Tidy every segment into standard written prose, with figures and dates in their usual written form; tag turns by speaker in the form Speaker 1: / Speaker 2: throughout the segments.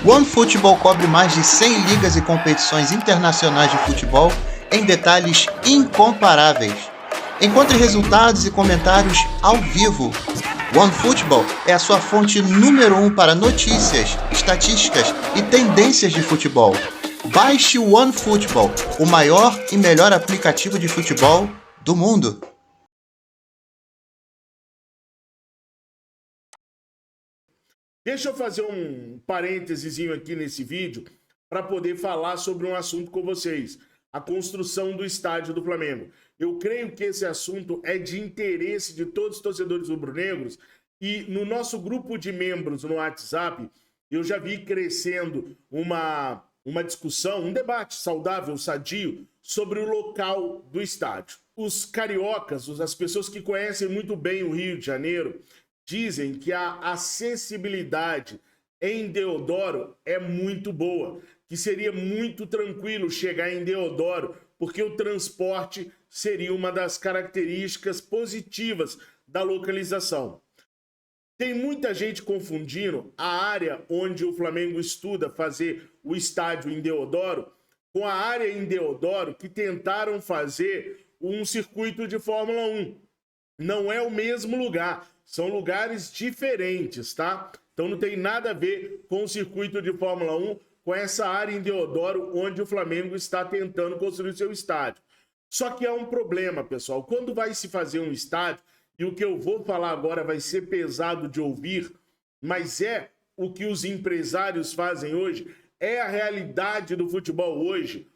Speaker 1: OneFootball cobre mais de 100 ligas e competições internacionais de futebol em detalhes incomparáveis. Encontre resultados e comentários ao vivo. OneFootball é a sua fonte número 1 para notícias, estatísticas e tendências de futebol. Baixe o OneFootball, o maior e melhor aplicativo de futebol do mundo.
Speaker 2: Deixa eu fazer um parênteses aqui nesse vídeo para poder falar sobre um assunto com vocês. A construção do estádio do Flamengo. Eu creio que esse assunto é de interesse de todos os torcedores rubro-negros e no nosso grupo de membros no WhatsApp, eu já vi crescendo uma discussão, um debate saudável, sadio, sobre o local do estádio. Os cariocas, as pessoas que conhecem muito bem o Rio de Janeiro, dizem que a acessibilidade em Deodoro é muito boa, que seria muito tranquilo chegar em Deodoro, porque o transporte seria uma das características positivas da localização. Tem muita gente confundindo a área onde o Flamengo estuda fazer o estádio em Deodoro com a área em Deodoro que tentaram fazer um circuito de Fórmula 1. Não é o mesmo lugar. São lugares diferentes, tá? Então não tem nada a ver com o circuito de Fórmula 1, com essa área em Deodoro, onde o Flamengo está tentando construir seu estádio. Só que há um problema, pessoal. Quando vai se fazer um estádio, e o que eu vou falar agora vai ser pesado de ouvir, mas é o que os empresários fazem hoje, é a realidade do futebol hoje.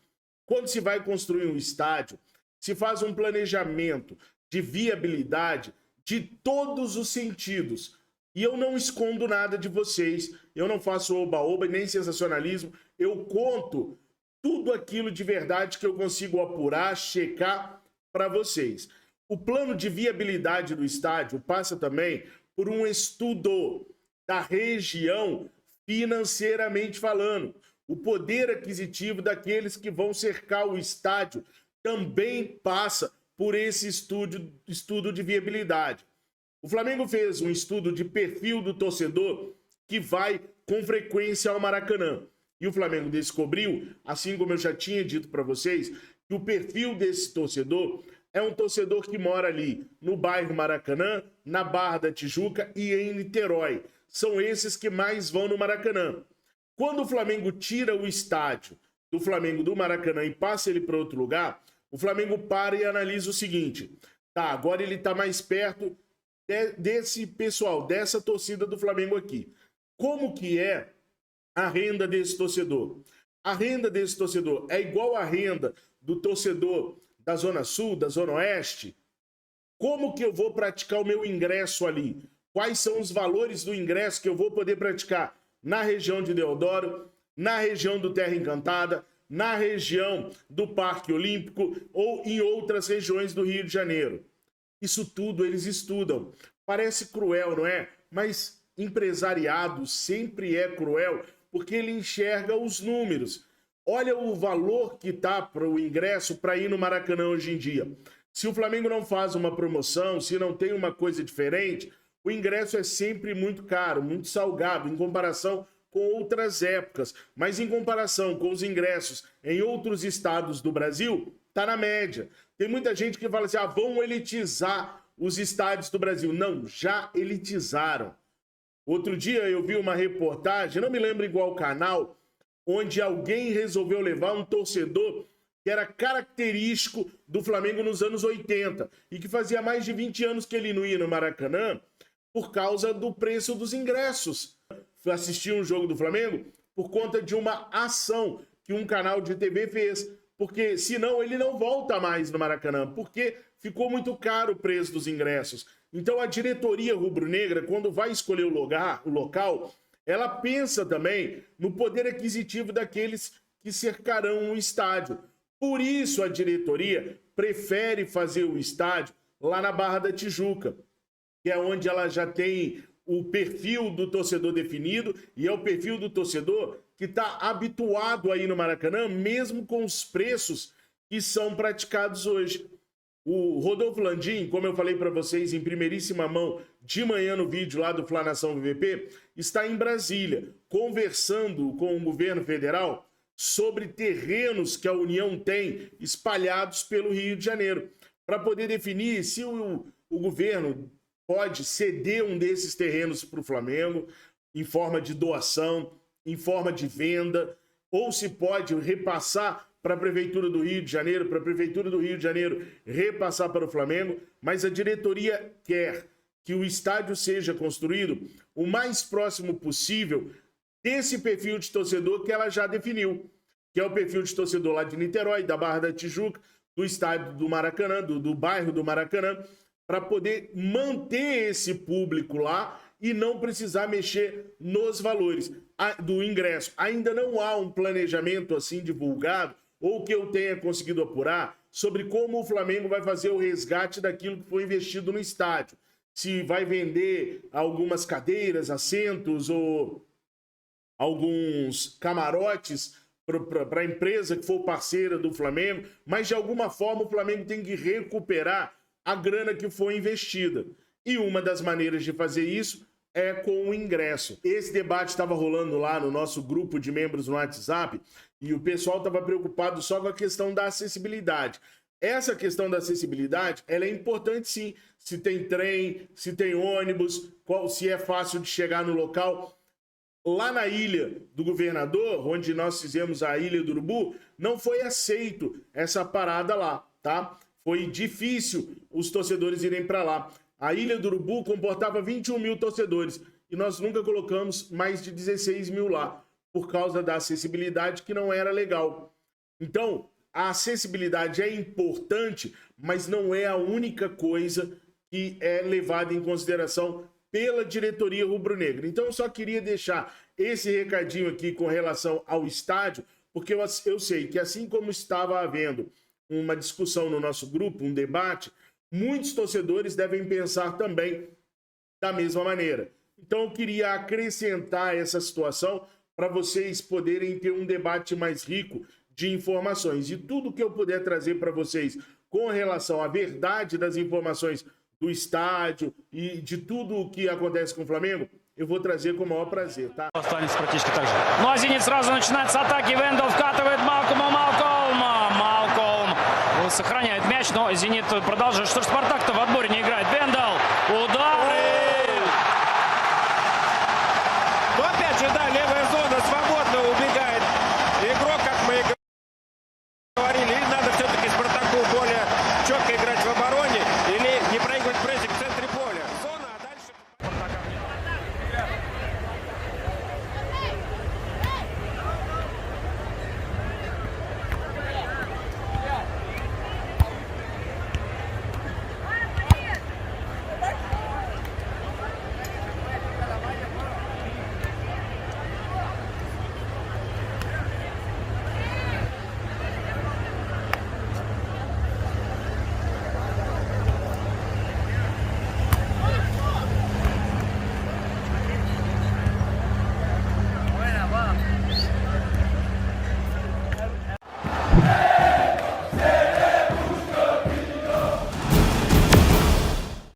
Speaker 2: Quando se vai construir um estádio, se faz um planejamento de viabilidade, de todos os sentidos. E eu não escondo nada de vocês, eu não faço oba-oba nem sensacionalismo, eu conto tudo aquilo de verdade que eu consigo apurar, checar para vocês. O plano de viabilidade do estádio passa também por um estudo da região financeiramente falando. O poder aquisitivo daqueles que vão cercar o estádio também passa por esse estudo de viabilidade. O Flamengo fez um estudo de perfil do torcedor que vai com frequência ao Maracanã. E o Flamengo descobriu, assim como eu já tinha dito para vocês, que o perfil desse torcedor é um torcedor que mora ali no bairro Maracanã, na Barra da Tijuca e em Niterói. São esses que mais vão no Maracanã. Quando o Flamengo tira o estádio do Flamengo do Maracanã e passa ele para outro lugar, o Flamengo para e analisa o seguinte: tá, agora ele está mais perto desse pessoal, dessa torcida do Flamengo aqui. Como que é a renda desse torcedor? A renda desse torcedor é igual à renda do torcedor da Zona Sul, da Zona Oeste? Como que eu vou praticar o meu ingresso ali? Quais são os valores do ingresso que eu vou poder praticar na região de Deodoro, na região do Terra Encantada, na região do Parque Olímpico ou em outras regiões do Rio de Janeiro? Isso tudo eles estudam. Parece cruel, não é? Mas empresariado sempre é cruel porque ele enxerga os números. Olha o valor que está para o ingresso para ir no Maracanã hoje em dia. Se o Flamengo não faz uma promoção, se não tem uma coisa diferente, o ingresso é sempre muito caro, muito salgado em comparação com outras épocas. Mas em comparação com os ingressos em outros estados do Brasil, está na média. Tem muita gente que fala assim, vão elitizar os estádios do Brasil. Não, já elitizaram. Outro dia eu vi uma reportagem, não me lembro igual canal, onde alguém resolveu levar um torcedor que era característico do Flamengo nos anos 80 e que fazia mais de 20 anos que ele não ia no Maracanã por causa do preço dos ingressos. Fui assistir um jogo do Flamengo por conta de uma ação que um canal de TV fez, porque senão ele não volta mais no Maracanã, porque ficou muito caro o preço dos ingressos. Então a diretoria rubro-negra, quando vai escolher o local, ela pensa também no poder aquisitivo daqueles que cercarão o estádio. Por isso a diretoria prefere fazer o estádio lá na Barra da Tijuca, que é onde ela já tem o perfil do torcedor definido e é o perfil do torcedor que está habituado a ir no Maracanã, mesmo com os preços que são praticados hoje. O Rodolfo Landim, como eu falei para vocês em primeiríssima mão de manhã no vídeo lá do Fla Nação VVP, está em Brasília, conversando com o governo federal sobre terrenos que a União tem espalhados pelo Rio de Janeiro, para poder definir se o governo pode ceder um desses terrenos para o Flamengo em forma de doação, em forma de venda, ou se pode repassar para a Prefeitura do Rio de Janeiro, para a Prefeitura do Rio de Janeiro repassar para o Flamengo, mas a diretoria quer que o estádio seja construído o mais próximo possível desse perfil de torcedor que ela já definiu, que é o perfil de torcedor lá de Niterói, da Barra da Tijuca, do estádio do Maracanã, do bairro do Maracanã, para poder manter esse público lá e não precisar mexer nos valores do ingresso. Ainda não há um planejamento assim divulgado, ou que eu tenha conseguido apurar, sobre como o Flamengo vai fazer o resgate daquilo que foi investido no estádio. Se vai vender algumas cadeiras, assentos ou alguns camarotes para a empresa que for parceira do Flamengo, mas de alguma forma o Flamengo tem que recuperar a grana que foi investida. E uma das maneiras de fazer isso é com o ingresso. Esse debate estava rolando lá no nosso grupo de membros no WhatsApp e o pessoal estava preocupado só com a questão da acessibilidade. Essa questão da acessibilidade, ela é importante sim. Se tem trem, se tem ônibus, se é fácil de chegar no local. Lá na Ilha do Governador, onde nós fizemos a Ilha do Urubu, não foi aceito essa parada lá, tá? Foi difícil os torcedores irem para lá. A Ilha do Urubu comportava 21 mil torcedores e nós nunca colocamos mais de 16 mil lá, por causa da acessibilidade que não era legal. Então, a acessibilidade é importante, mas não é a única coisa que é levada em consideração pela diretoria rubro-negra. Então, eu só queria deixar esse recadinho aqui com relação ao estádio, porque eu sei que assim como estava havendo uma discussão no nosso grupo, um debate, muitos torcedores devem pensar também da mesma maneira. Então, eu queria acrescentar essa situação para vocês poderem ter um debate mais rico de informações. E tudo que eu puder trazer para vocês com relação à verdade das informações do estádio e de tudo o que acontece com o Flamengo, eu vou trazer com o maior prazer, tá?
Speaker 3: Останется практически так же. Ну а «Зенит» сразу начинает с атаки. Вендел вкатывает Малкома. Малком сохраняет мяч, но «Зенит» продолжит. Что ж «Спартак»-то в отборе не играет. Вендел